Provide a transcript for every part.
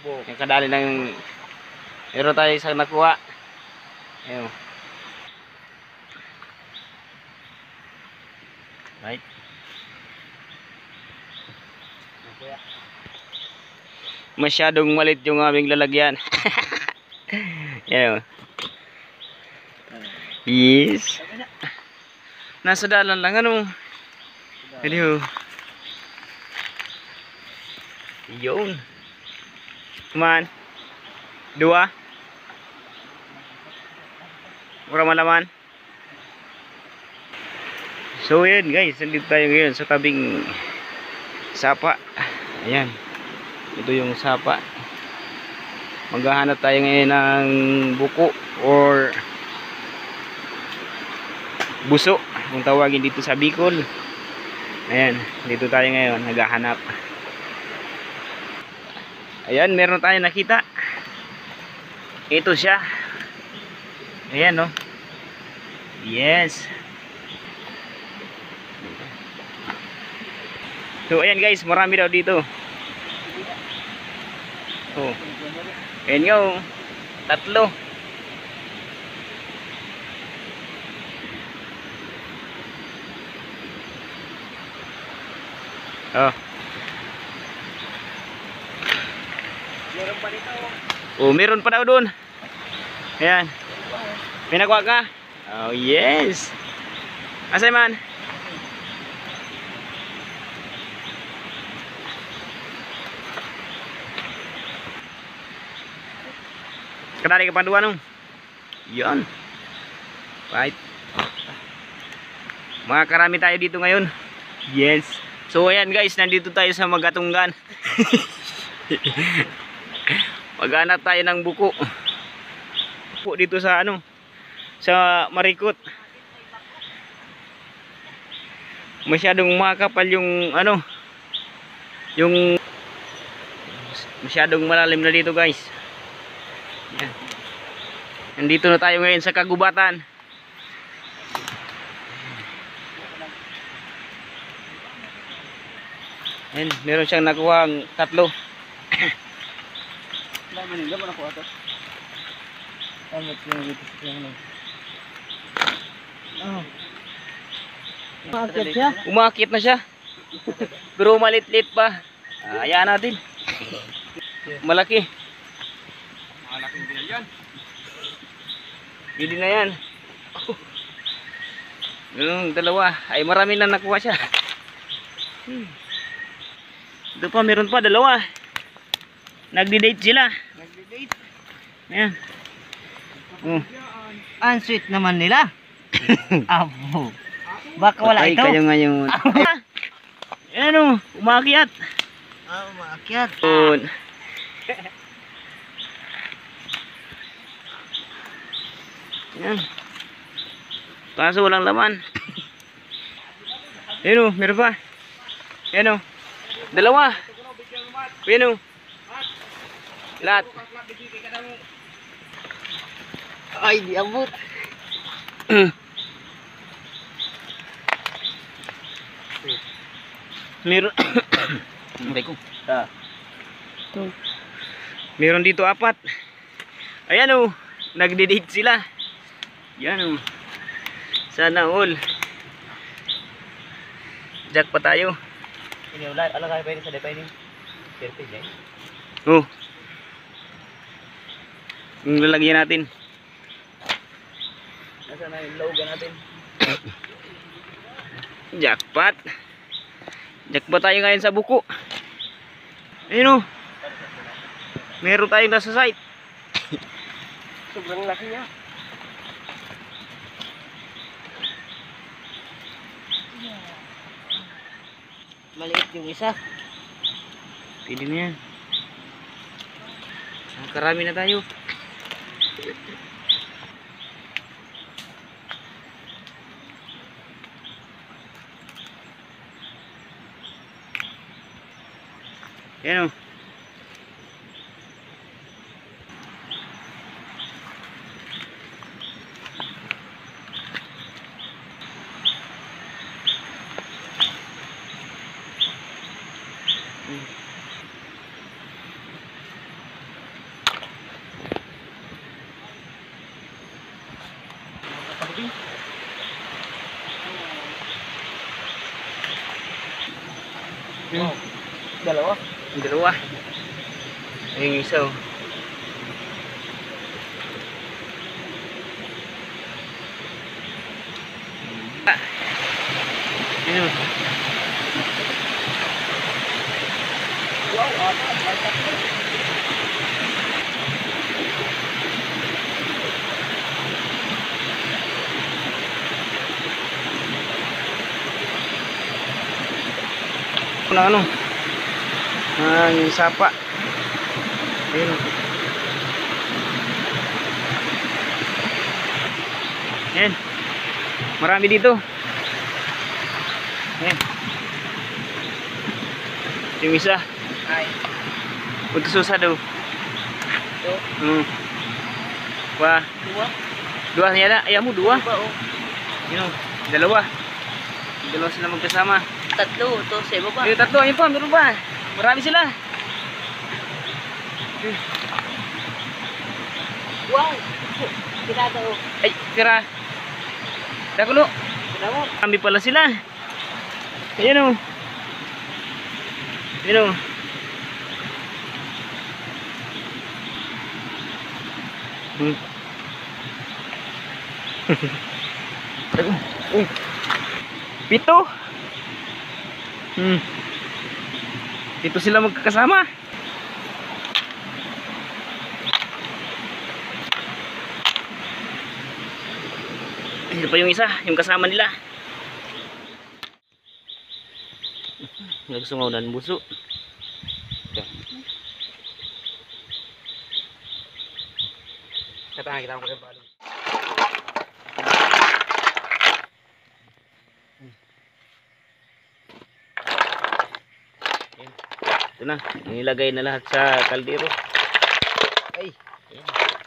Yung kadali ng meron tayo isang nakuha. Ayun. Right. Masyadong malit yung aming lalagyan. Ayun. Yes. Nasa dalan lang ano. Ayun. Yun. Come on. Dua. Mura malaman. So yun guys, nandito tayo ngayon sa tabing sapa. Ayan. Ito yung sapa. Maghahanap tayo ngayon ng buko or buso kung tawagin dito sa Bicol. Ayan, dito tayo ngayon naghahanap. Ayan, meron tayong nakita. Ito siya. Ayan, no. Yes. So, ayan guys, marami daw dito. Oh. Ayan nga, tatlo. Oh. Meron pa dito. Oh, meron pa daw doon. Ayan. May nakuha ka? Oh, yes. Asay man? Kadali ka pa dua nung. Yan. Right. Mga karami tayo dito ngayon. Yes. So ayan guys, nandito tayo sa Magatunggan. Maghanap tayo ng buko. Buko dito sa ano? Sa Marikot. Masyadong makapal yung ano? Yung masyadong malalim na dito guys. Yan. Nandito na tayo ngayon sa kagubatan. Yan, meron siyang nakuha ang tatlo. Umakit siya? Umakit na siya. Pero malit-lit pa. Hayaan natin. Malaki. Malaking din yan. Hindi na yan. Yung dalawa. Ay marami na nakuha siya. Ito pa, meron pa, dalawa. Nagdi-date sila. Nagdi-date. Ayan. Oh. Ang sweet naman nila. Abo. Baka wala Patay ito. kayo ngayon. Ayan o, umakyat. Umakyat. Yun. Ayan. Kaso walang laman. Ayan o, meron pa. Ayan o. Dalawa. Ayan o. Lahat. Ay, di abot. Meron. Meron dito apat. Ayan o. Nagdi-date sila. Yan o. Sana all. Jack pa tayo. Ini ulat, ala kaya pwede sa depan ini. Perfect eh. Oh. Yung lalagyan natin. Nasaan na yung lawgan natin? Jackpot. Jackpot tayo ngayon sa buko. Ayun o. Meron tayong nasa site. Sobrang laki niya. Maliit yung isa. Pwede na yan. Karami na tayo. Yan o. Oh. Dalawa. Yung dalawa. Ayun yung isa oh. Ayun. Wow, apat. Na ano? Yung sapa. Ayun. Ayan. Marami dito. Ayan. Yung isa. Ay. Punta susa daw. Ito. Wah. Dua niya na. Ayaw mo, dua. Ba, oh. Yun o. Dalawa. Dalawa sila magkasama. Tatlo. Ito, sa iba ba? Ayun, tatlo. Ayun pa. Meron pa. Marami sila. Wow. Kinata, oh. Ay, tira. Dakulo. Kinawa. Kami pala sila. Ayan o. Ayan o. Pito. Pito sila magkakasama. Ayun pa yung isa, yung kasama nila. Nagsungaw na ng buso. Kata kita ko yung palo. Ito na, nilagay na lahat sa kaldero. Ay.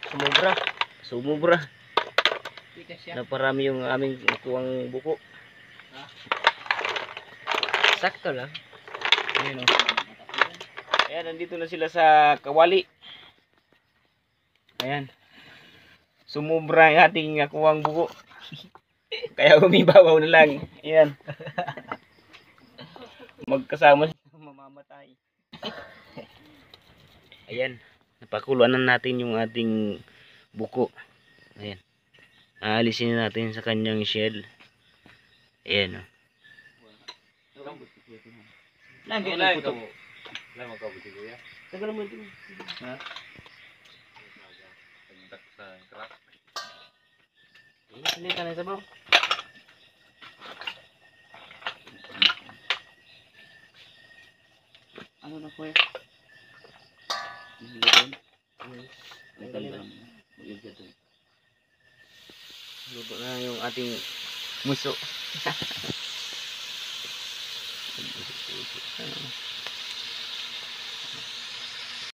Sumubra. Sumubra. Tikas siya. Naparami yung aming tuwang buko. Sakto lang. Ayan o. Ayan, nandito na sila sa kawali. Ayan. Sumubra yung ating kuwang buko. Kaya umibabaw na lang. Ayan. Magkasama sila mamamatay. Ayan. Napakuluan na natin yung ating buko. Ayan. Aalisin na natin sa kanyang shell. Ayan o. Lagi na puto. Lama ka buti ko ya. Tagal mo ito. Ha? Pagdak sa crack. Hindi ka na sabaw. Ano na po eh? Luto na yung ating muso.